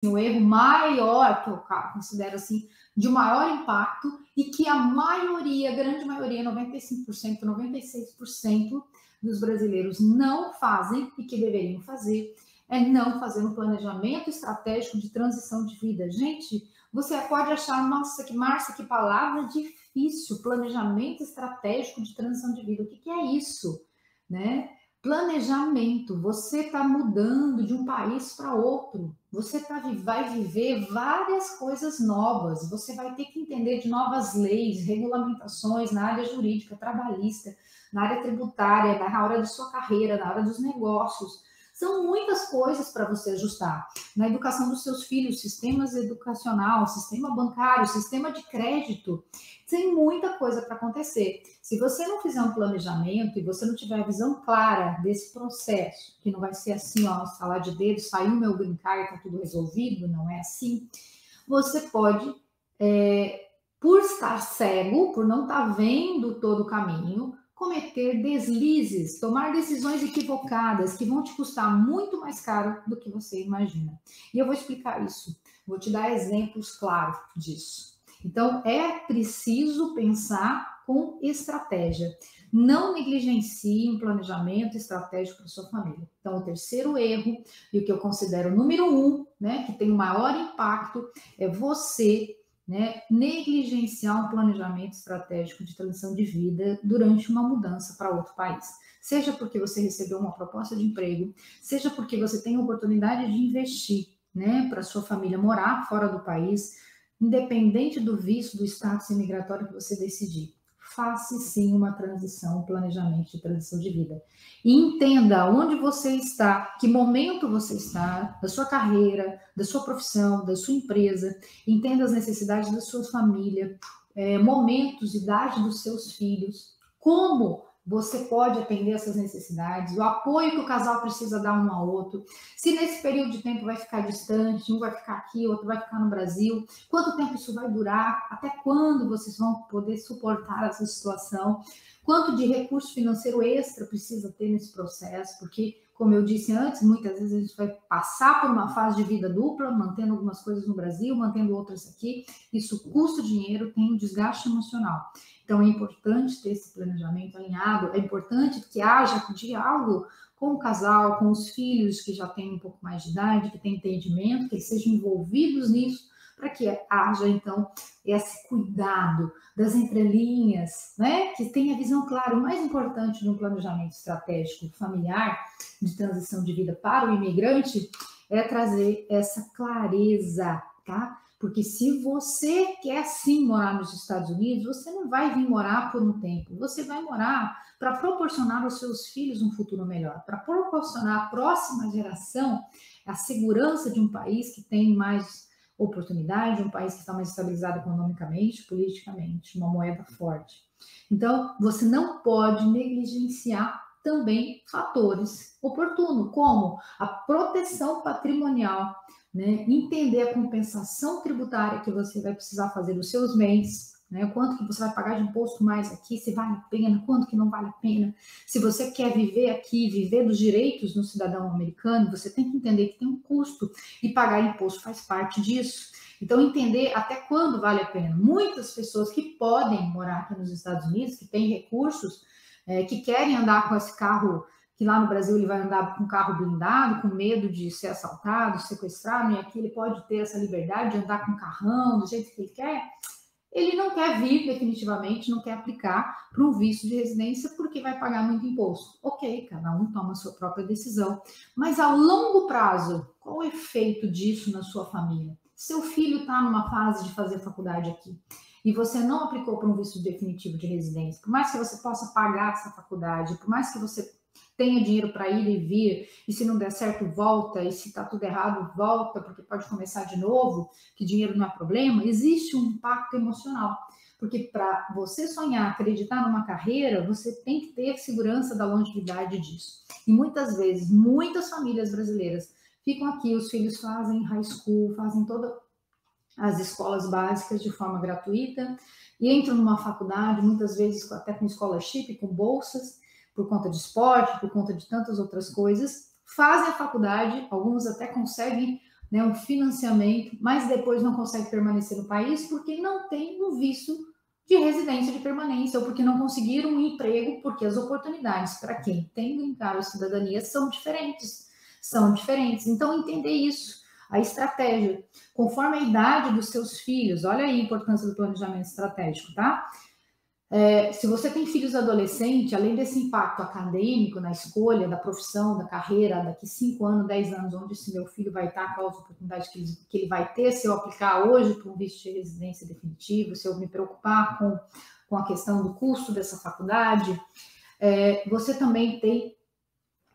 o erro maior, que eu considero assim, de maior impacto, e que a maioria, a grande maioria, 95%, 96% dos brasileiros não fazem e que deveriam fazer, é não fazer um planejamento estratégico de transição de vida. Gente, você pode achar, nossa, que Márcia, que palavra difícil, planejamento estratégico de transição de vida. O que é isso? Né? Planejamento, você está mudando de um país para outro, vai viver várias coisas novas, você vai ter que entender de novas leis, regulamentações na área jurídica, trabalhista, na área tributária, na hora de sua carreira, na hora dos negócios. São muitas coisas para você ajustar. Na educação dos seus filhos, sistemas educacional, sistema bancário, sistema de crédito, tem muita coisa para acontecer. Se você não fizer um planejamento e você não tiver a visão clara desse processo, que não vai ser assim, ó, salar de dedos, saiu meu brincar e está tudo resolvido, não é assim, você pode, por estar cego, por não estar vendo todo o caminho, cometer deslizes, tomar decisões equivocadas que vão te custar muito mais caro do que você imagina. E eu vou explicar isso, vou te dar exemplos claros disso. Então, é preciso pensar com estratégia. Não negligencie um planejamento estratégico para sua família. Então, o terceiro erro, e o que eu considero o número 1, né, que tem o maior impacto, é você, né, negligenciar um planejamento estratégico de transição de vida durante uma mudança para outro país. Seja porque você recebeu uma proposta de emprego, seja porque você tem a oportunidade de investir, né, para sua família morar fora do país, independente do visto, do status imigratório que você decidir. Faça sim uma transição, um planejamento de transição de vida. E entenda onde você está, que momento você está, da sua carreira, da sua profissão, da sua empresa. Entenda as necessidades da sua família, momentos, idade dos seus filhos, como você pode atender essas necessidades, o apoio que o casal precisa dar um ao outro, se nesse período de tempo vai ficar distante, um vai ficar aqui, outro vai ficar no Brasil, quanto tempo isso vai durar, até quando vocês vão poder suportar essa situação, quanto de recurso financeiro extra precisa ter nesse processo, porque, como eu disse antes, muitas vezes a gente vai passar por uma fase de vida dupla, mantendo algumas coisas no Brasil, mantendo outras aqui, isso custa dinheiro, tem um desgaste emocional. Então, é importante ter esse planejamento alinhado, é importante que haja diálogo com o casal, com os filhos que já têm um pouco mais de idade, que têm entendimento, que eles sejam envolvidos nisso, para que haja, então, esse cuidado das entrelinhas, né? Que tenha a visão clara. O mais importante de um planejamento estratégico familiar de transição de vida para o imigrante é trazer essa clareza, tá? Porque se você quer sim morar nos Estados Unidos, você não vai vir morar por um tempo, você vai morar para proporcionar aos seus filhos um futuro melhor, para proporcionar à próxima geração a segurança de um país que tem mais oportunidade, um país que está mais estabilizado economicamente, politicamente, uma moeda forte. Então, você não pode negligenciar também fatores oportunos, como a proteção patrimonial, né? Entender a compensação tributária que você vai precisar fazer dos seus bens, né? Quanto que você vai pagar de imposto mais aqui, se vale a pena, quanto que não vale a pena. Se você quer viver aqui, viver dos direitos do cidadão americano, você tem que entender que tem um custo e pagar imposto faz parte disso. Então, entender até quando vale a pena. Muitas pessoas que podem morar aqui nos Estados Unidos, que têm recursos, que querem andar com esse carro, que lá no Brasil ele vai andar com um carro blindado, com medo de ser assaltado, sequestrado, e aqui ele pode ter essa liberdade de andar com um carrão, do jeito que ele quer. Ele não quer vir definitivamente, não quer aplicar para um visto de residência porque vai pagar muito imposto. Ok, cada um toma a sua própria decisão. Mas a longo prazo, qual o efeito disso na sua família? Seu filho está numa fase de fazer faculdade aqui e você não aplicou para um visto definitivo de residência, por mais que você possa pagar essa faculdade, por mais que você tenha dinheiro para ir e vir, e se não der certo, volta, e se está tudo errado, volta, porque pode começar de novo, que dinheiro não é problema, existe um impacto emocional. Porque para você sonhar, acreditar numa carreira, você tem que ter segurança da longevidade disso. E muitas vezes, muitas famílias brasileiras ficam aqui, os filhos fazem high school, fazem todas as escolas básicas de forma gratuita, e entram numa faculdade, muitas vezes até com scholarship, com bolsas, por conta de esporte, por conta de tantas outras coisas, fazem a faculdade, alguns até conseguem né, um financiamento, mas depois não consegue permanecer no país porque não tem um visto de residência de permanência ou porque não conseguiram um emprego, porque as oportunidades para quem tem green card ou cidadania são diferentes. São diferentes. Então, entender isso, a estratégia, conforme a idade dos seus filhos, olha aí a importância do planejamento estratégico, tá? Se você tem filhos adolescentes, além desse impacto acadêmico na escolha da profissão, da carreira, daqui 5 anos, 10 anos, onde esse meu filho vai estar, qual as oportunidades que ele vai ter, se eu aplicar hoje para um visto de residência definitivo, se eu me preocupar com a questão do custo dessa faculdade, você também tem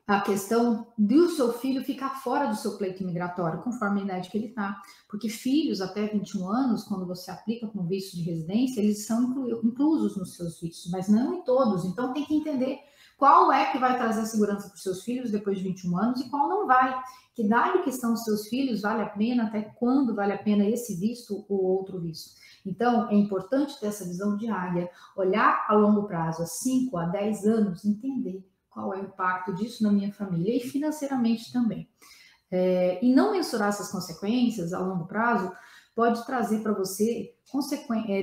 a questão do seu filho ficar fora do seu pleito migratório, conforme a idade que ele está. Porque filhos até 21 anos, quando você aplica com visto de residência, eles são inclusos nos seus vistos, mas não em todos. Então tem que entender qual é que vai trazer segurança para os seus filhos depois de 21 anos e qual não vai. Que idade que estão os seus filhos, vale a pena, até quando vale a pena esse visto ou outro visto. Então, é importante ter essa visão diária, olhar a longo prazo, a 5 a 10 anos, entender qual é o impacto disso na minha família e financeiramente também. E não mensurar essas consequências a longo prazo pode trazer para você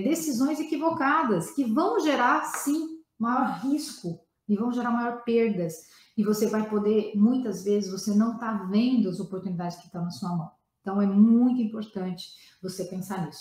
decisões equivocadas que vão gerar, sim, maior risco e vão gerar maior perdas. E você vai poder, muitas vezes, você não está vendo as oportunidades que estão na sua mão. Então, é muito importante você pensar nisso.